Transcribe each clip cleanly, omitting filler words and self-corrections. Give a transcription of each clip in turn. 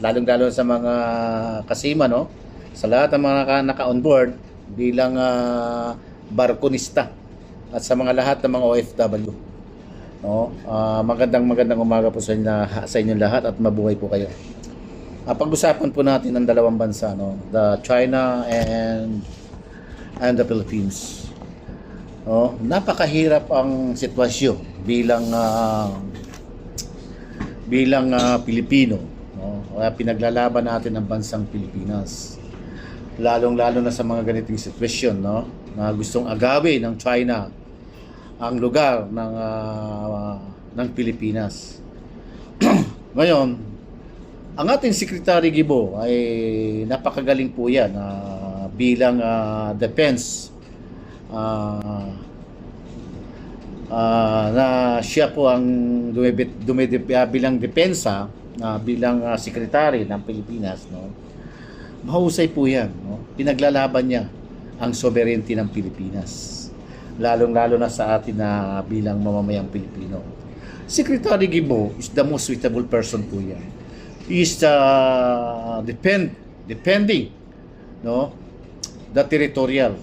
lalong-lalo sa mga kasima, no? Sa lahat ng mga naka-on board bilang barkonista at sa mga lahat ng mga OFW. No? Magandang umaga po sa inyong lahat at mabuhay po kayo. Pag-usapan po natin ang dalawang bansa, no? The China and the Philippines. No? Napakahirap ang sitwasyon bilang Pilipino, no? Pinaglalaban natin ang bansang Pilipinas. Lalong-lalo na sa mga ganitong sitwasyon, no? Na gustong agawin ng China ang lugar ng Pilipinas. Ngayon, ang ating Secretary Gibo ay napakagaling po yan bilang defense na siya po ang bilang depensa bilang secretary ng Pilipinas, no? Mahusay po yan, no? Pinaglalaban niya ang sovereignty ng Pilipinas, lalong-lalo na sa atin na bilang mamamayang Pilipino. Secretary Gibo is the most suitable person po yan. He is defending, no, the territorial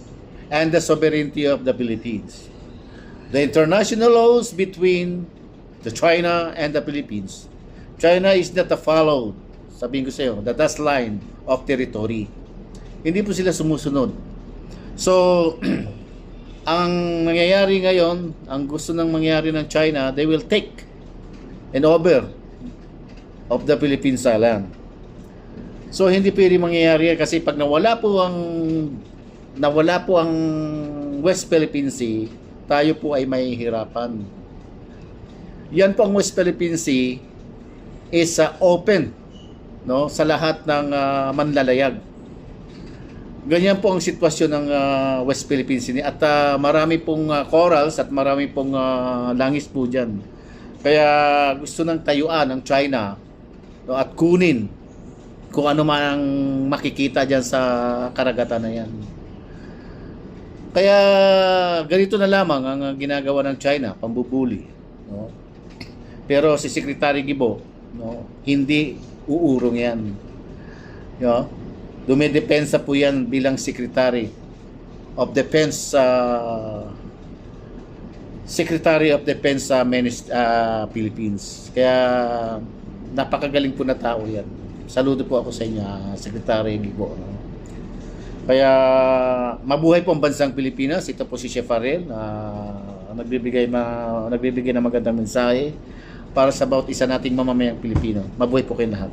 and the sovereignty of the Philippines. The international laws between the China and the Philippines. China is not followed, sabihin ko sa iyo, the dust line of territory. Hindi po sila sumusunod. So, ang nangyayari ngayon, ang gusto ng mangyari ng China, they will take an over of the Philippines land. So, hindi pwede mangyayari kasi pag nawala po ang West Philippine Sea, tayo po ay may hirapan. Yan po ang West Philippine Sea is open, no, sa lahat ng manlalayag. Ganyan po ang sitwasyon ng West Philippine Sea at marami pong corals at marami pong langis po dyan. Kaya gusto ng tayuan ng China, no, at kunin kung ano man ang makikita dyan sa karagatan na yan. Kaya ganito na lamang ang ginagawa ng China, pambubuli, no? Pero si Secretary Gibo, no, hindi uurong yan. No? Dumidepensa po yan bilang Secretary of Defense Philippines. Kaya napakagaling po na tao yan. Saludo po ako sa inyo, Secretary Gibo, no? Kaya mabuhay po ang bansang Pilipinas. Ito po si Chef Arel, nagbibigay ng magandang mensahe para sa bawat isa nating mamamayang Pilipino. Mabuhay po kayo lahat.